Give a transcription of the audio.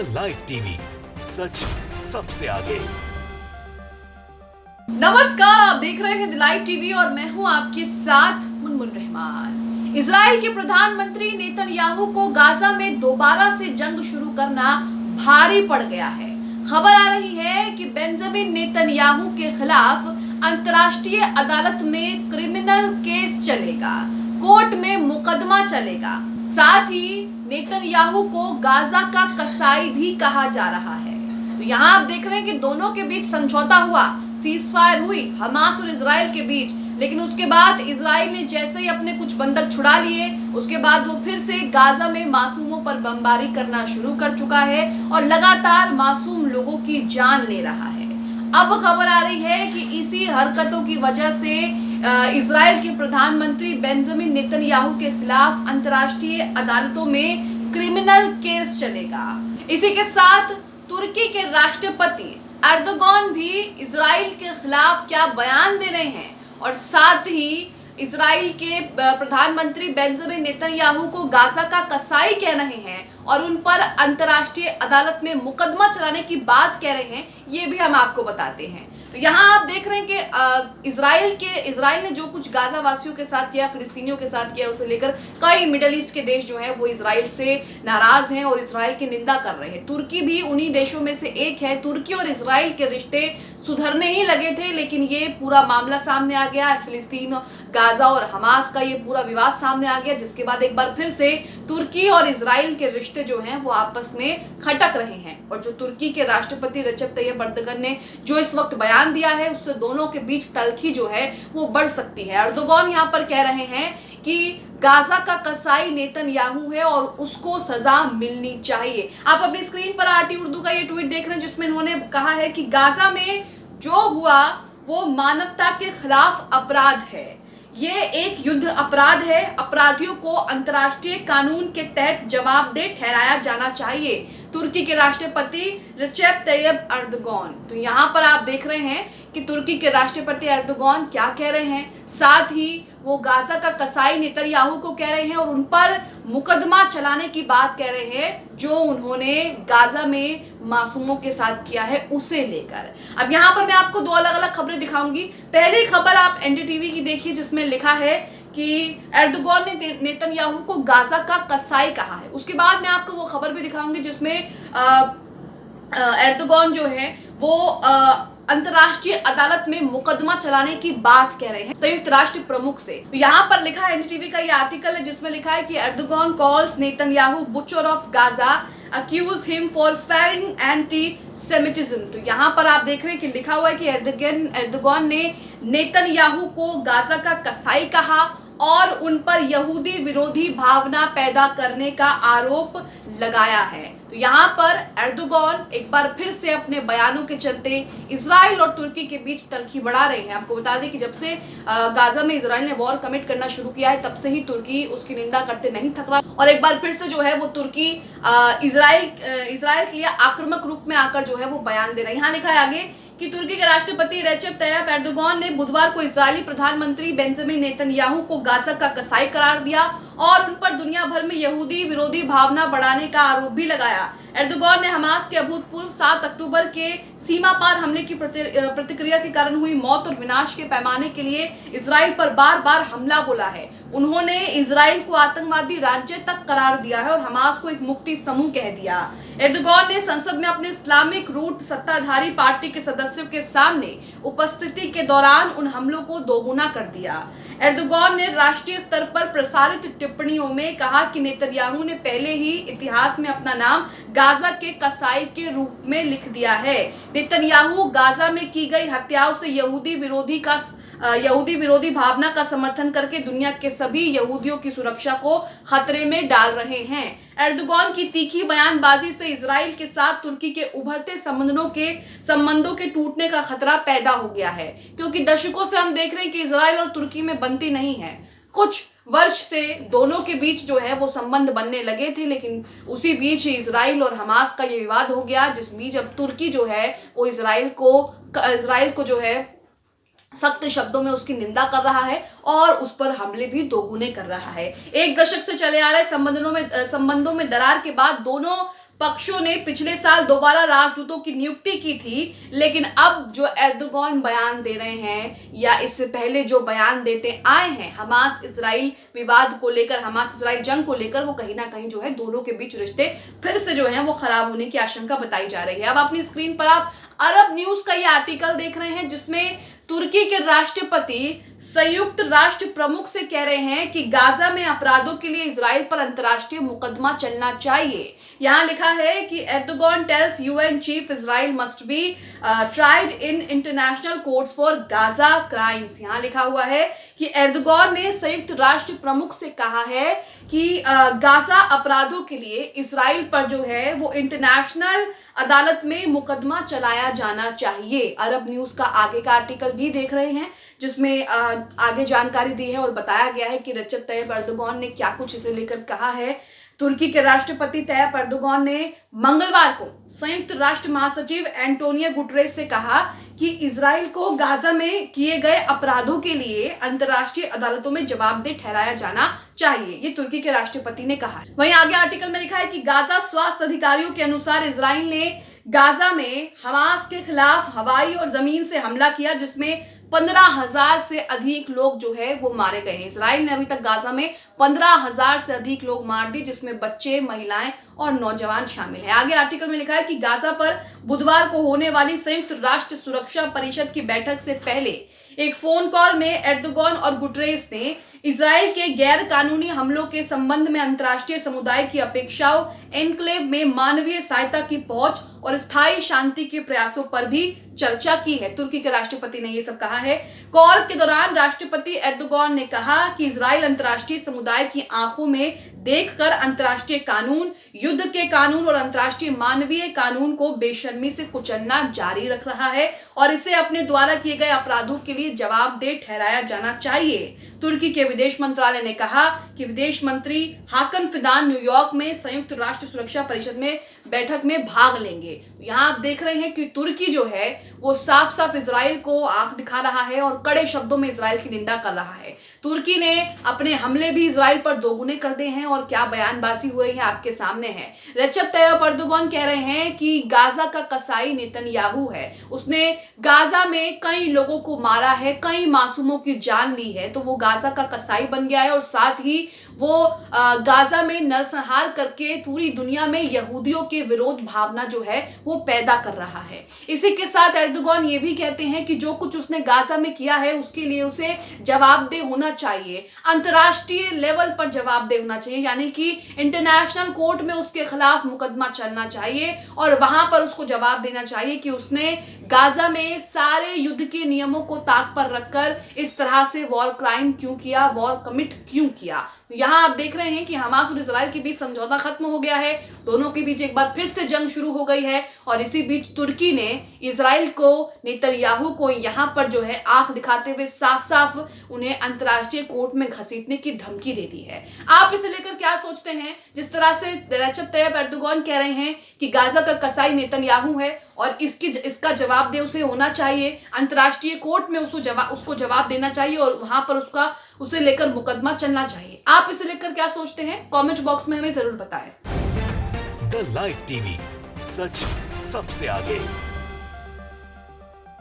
The live TV, सच सबसे आगे। नमस्कार, आप देख रहे हैं द लाइव टीवी और मैं हूं आपके साथ मुनमुन रहमान। इजराइल के प्रधानमंत्री नेतन्याहू को गाजा में दोबारा से जंग शुरू करना भारी पड़ गया है। खबर आ रही है कि बेंजामिन नेतन्याहू के खिलाफ अंतर्राष्ट्रीय अदालत में क्रिमिनल केस चलेगा, कोर्ट में मुकदमा चलेगा। साथ ही नेतन्याहू को गाजा का कसाई भी कहा जा रहा है। तो यहाँ आप देख रहे हैं कि दोनों के बीच समझौता हुआ, सीज फायर हुई हमास और इजराइल के बीच, लेकिन उसके बाद इजराइल ने जैसे ही अपने कुछ बंधक छुड़ा लिए, उसके बाद वो फिर से गाजा में मासूमों पर बमबारी करना शुरू कर चुका है और लगातार मासूम लोगों की जान ले रहा है। अब खबर आ रही है कि इसी हरकतों की वजह से इजराइल के प्रधानमंत्री बेंजामिन नेतन्याहू के खिलाफ अंतर्राष्ट्रीय अदालतों में क्रिमिनल केस चलेगा। इसी के साथ तुर्की के राष्ट्रपति एर्दोगान भी इजराइल के खिलाफ क्या बयान दे रहे हैं और साथ ही इजराइल के प्रधानमंत्री बेंजामिन नेतन्याहू को गाजा का कसाई कह रहे हैं और उन पर अंतर्राष्ट्रीय अदालत में मुकदमा चलाने की बात कह रहे हैं, ये भी हम आपको बताते हैं। तो यहाँ आप देख रहे हैं कि इजराइल ने जो कुछ गाजा वासियों के साथ किया, फिलिस्तीनियों के साथ किया, उसे लेकर कई मिडिल ईस्ट के देश जो हैं वो इजराइल से नाराज हैं और इजराइल की निंदा कर रहे हैं। तुर्की भी उन्हीं देशों में से एक है। तुर्की और इजराइल के रिश्ते सुधरने ही लगे थे, लेकिन ये पूरा मामला सामने आ गया। फिलिस्तीन, गाजा और हमास का ये पूरा विवाद सामने आ गया, जिसके बाद एक बार फिर से तुर्की और इजराइल के रिश्ते जो हैं वो आपस में खटक रहे हैं। और जो तुर्की के राष्ट्रपति रजब तैयब एर्दोगान ने जो इस वक्त बयान दिया है, उससे दोनों के बीच तल्खी जो है वो बढ़ सकती है। एर्दोगान यहाँ पर कह रहे हैं कि गाजा का कसाई नेतन्याहू है और उसको सजा मिलनी चाहिए। आप अपनी स्क्रीन पर आरटी उर्दू का ये ट्वीट देख रहे हैं, जिसमें उन्होंने कहा है कि गाजा में जो हुआ वो मानवता के खिलाफ अपराध है। ये एक युद्ध अपराध है। अपराधियों को अंतर्राष्ट्रीय कानून के तहत जवाबदेह ठहराया जाना चाहिए। तुर्की के राष्ट्रपति रजब तैयब एर्दोगान। तो यहाँ पर आप देख रहे हैं कि तुर्की के राष्ट्रपति एर्दोगान क्या कह रहे हैं। साथ ही वो गाजा का कसाई नेतन्याहू को कह रहे हैं और उन पर मुकदमा चलाने की बात कह रहे हैं, जो उन्होंने गाजा में मासूमों के साथ किया है उसे लेकर। अब यहाँ पर मैं आपको दो अलग अलग खबरें दिखाऊंगी। पहली खबर आप एनडीटीवी की देखिए, जिसमें लिखा है कि एर्दोगान ने नेतन्याहू को गाजा का कसाई कहा है। उसके बाद मैं आपको वो खबर भी दिखाऊंगी जिसमें एर्दोगान जो है वो अंतर्राष्ट्रीय अदालत में मुकदमा चलाने की बात कह रहे हैं संयुक्त राष्ट्र प्रमुख से। तो यहाँ पर लिखा है, एनडीटीवी का ये आर्टिकल है, जिसमें लिखा है कि Erdogan calls Netanyahu butcher of Gaza, accuse him for sparing anti-Semitism। तो यहाँ पर आप देख रहे हैं कि लिखा हुआ है कि एर्दोगान ने नेतन्याहू को गाजा का कसाई कहा और उन पर यहूदी विरोधी भावना पैदा करने का आरोप लगाया है। तो यहाँ पर एर्दोगान एक बार फिर से अपने बयानों के चलते इजराइल और तुर्की के बीच तल्खी बढ़ा रहे हैं। आपको बता दें कि जब से गाजा में इजराइल ने वॉर कमिट करना शुरू किया है, तब से ही तुर्की उसकी निंदा करते नहीं थक रहा और एक बार फिर से जो है वो तुर्की इजराइल के लिए आक्रामक रूप में आकर जो है वो बयान दे रहा है। यहाँ लिखा है आगे कि तुर्की के राष्ट्रपति रजब तैयब एर्दोगान ने बुधवार को इजरायली प्रधानमंत्री बेंजामिन नेतन्याहू को गाजा का कसाई करार दिया और उन पर दुनिया भर में यहूदी विरोधी भावना बढ़ाने का आरोप भी लगाया। एर्दोगान ने हमास के अभूतपूर्व 7 अक्टूबर के सीमा पार हमले की प्रतिक्रिया के कारण हुई मौत और विनाश के पैमाने के लिए इजराइल पर बार बार हमला बोला है। उन्होंने इजराइल को आतंकवादी राज्य तक करार दिया है और हमास को एक मुक्ति समूह कह दिया। एर्दोगान ने संसद में अपने इस्लामिक रूट सत्ताधारी पार्टी के सदस्यों के सामने उपस्थिति के दौरान उन हमलों को दोगुना कर दिया। एर्दोगान ने राष्ट्रीय स्तर पर प्रसारित टिप्पणियों में कहा कि नेतन्याहू ने पहले ही इतिहास में अपना नाम गाजा के कसाई के रूप में लिख दिया है। नेतन्याहू गाजा में की गई हत्याओं से यहूदी विरोधी भावना का समर्थन करके दुनिया के सभी यहूदियों की सुरक्षा को खतरे में डाल रहे हैं। एर्दोगान की तीखी बयानबाजी से इजराइल के साथ तुर्की के उभरते संबंधों के टूटने का खतरा पैदा हो गया है, क्योंकि दशकों से हम देख रहे हैं कि इजराइल और तुर्की में बनती नहीं है। कुछ वर्ष से दोनों के बीच जो है वो संबंध बनने लगे थे, लेकिन उसी बीच इजराइल और हमास का ये विवाद हो गया, जिस बीच अब तुर्की जो है वो इजराइल को जो है सख्त शब्दों में उसकी निंदा कर रहा है और उस पर हमले भी दोगुने कर रहा है। एक दशक से चले आ रहे संबंधों में दरार के बाद दोनों पक्षों ने पिछले साल दोबारा राजदूतों की नियुक्ति की थी, लेकिन अब जो एर्दोगान बयान दे रहे हैं या इससे पहले जो बयान देते आए हैं हमास इजराइल विवाद को लेकर, हमास इजराइल जंग को लेकर, वो कहीं ना कहीं जो है दोनों के बीच रिश्ते फिर से जो है वो खराब होने की आशंका बताई जा रही है। अब अपनी स्क्रीन पर आप अरब न्यूज का ये आर्टिकल देख रहे हैं जिसमें तुर्की के राष्ट्रपति संयुक्त राष्ट्र प्रमुख से कह रहे हैं कि गाजा में अपराधों के लिए इजराइल पर अंतर्राष्ट्रीय मुकदमा चलना चाहिए। यहां लिखा है कि Erdogan tells UN chief Israel must be tried in international courts for Gaza crimes. यहां लिखा हुआ है कि एर्दोगान ने संयुक्त राष्ट्र प्रमुख से कहा है कि गाजा अपराधों के लिए इजराइल पर जो है वो इंटरनेशनल अदालत में मुकदमा चलाया जाना चाहिए। अरब न्यूज का आगे का आर्टिकल भी देख रहे हैं जिसमें आगे जानकारी दी है और बताया गया है कि रजब तैयब एर्दोगान ने क्या कुछ इसे लेकर कहा है। तुर्की के राष्ट्रपति तैयब एर्दोगान ने मंगलवार को संयुक्त राष्ट्र महासचिव एंटोनियो गुटरेस से कहा कि इजराइल को गाजा में किए गए अपराधों के लिए अंतर्राष्ट्रीय अदालतों में जवाबदेह ठहराया जाना चाहिए, ये तुर्की के राष्ट्रपति ने कहा। वहीं आगे आर्टिकल में लिखा है कि गाजा स्वास्थ्य अधिकारियों के अनुसार इजराइल ने गाजा में हमास के खिलाफ हवाई और जमीन से हमला किया जिसमें 15,000 से अधिक लोग जो है वो मारे गए हैं। इजराइल ने अभी तक गाजा में 15,000 से अधिक लोग मार दिए जिसमें बच्चे, महिलाएं और नौजवान शामिल हैं। आगे आर्टिकल में लिखा है कि गाजा पर बुधवार को होने वाली संयुक्त राष्ट्र सुरक्षा परिषद की बैठक से पहले एक फोन कॉल में एर्दोगान और गुटरेस ने इजराइल के गैर कानूनी हमलों के संबंध में अंतर्राष्ट्रीय समुदाय की अपेक्षाओं, एन्क्लेव में मानवीय सहायता की पहुंच और स्थायी शांति के प्रयासों पर भी चर्चा की है। तुर्की के राष्ट्रपति ने यह सब कहा है। कॉल के दौरान राष्ट्रपति एर्दोगान ने कहा कि इजराइल अंतर्राष्ट्रीय समुदाय की आंखों में देखकर अंतर्राष्ट्रीय कानून, युद्ध के कानून और अंतर्राष्ट्रीय मानवीय कानून को बेशर्मी से कुचलना जारी रख रहा है और इसे अपने द्वारा किए गए अपराधों के लिए जवाबदेह ठहराया जाना चाहिए। तुर्की के विदेश मंत्रालय ने कहा कि विदेश मंत्री हाकन फिदान न्यूयॉर्क में संयुक्त राष्ट्र सुरक्षा परिषद में बैठक में भाग लेंगे। तो यहाँ आप देख रहे हैं कि तुर्की जो है वो साफ साफ इजराइल को आंख दिखा रहा है और कड़े शब्दों में इजराइल की निंदा कर रहा है। तुर्की ने अपने हमले भी इजराइल पर दोगुने कर दिए हैं और क्या बयानबाजी हो रही है आपके सामने है। रजब तैयब एर्दोगान कह रहे हैं कि गाजा का कसाई नेतन्याहू है, उसने गाजा में कई लोगों को मारा है, कई मासूमों की जान ली है, तो वो गाजा का कसाई बन गया है और साथ ही वो गाजा में नरसंहार करके पूरी दुनिया में यहूदियों के विरोध भावना जो है वो पैदा कर रहा है। इसी के साथ एर्दोगान ये भी कहते हैं कि जो कुछ उसने गाजा में किया है उसके लिए उसे जवाबदेह होना चाहिए, अंतर्राष्ट्रीय लेवल पर जवाबदेह होना चाहिए, यानी कि इंटरनेशनल कोर्ट में उसके खिलाफ मुकदमा चलना चाहिए और वहां पर उसको जवाब देना चाहिए कि उसने गाजा में सारे युद्ध के नियमों को ताक पर रखकर इस तरह से वॉर क्राइम क्यों किया, वॉर कमिट क्यों किया। यहाँ आप देख रहे हैं कि हमास और इजराइल के बीच समझौता खत्म हो गया है, दोनों के बीच एक बार फिर से जंग शुरू हो गई है और इसी बीच तुर्की ने इजराइल को, नेतन्याहू को यहाँ पर जो है आंख दिखाते हुए साफ साफ उन्हें अंतर्राष्ट्रीय कोर्ट में घसीटने की धमकी दे दी है। आप इसे लेकर क्या सोचते हैं? जिस तरह से रजब तैयब एर्दोगान कह रहे हैं कि गाजा का कसाई नेतन्याहू है और इसका जवाबदेह उसे होना चाहिए, अंतर्राष्ट्रीय कोर्ट में उसको जवाब देना चाहिए और वहां पर उसे लेकर मुकदमा चलना चाहिए। आप इसे लेकर क्या सोचते हैं? कमेंट बॉक्स में हमें जरूर बताएं। द लाइव टीवी, सच सबसे आगे।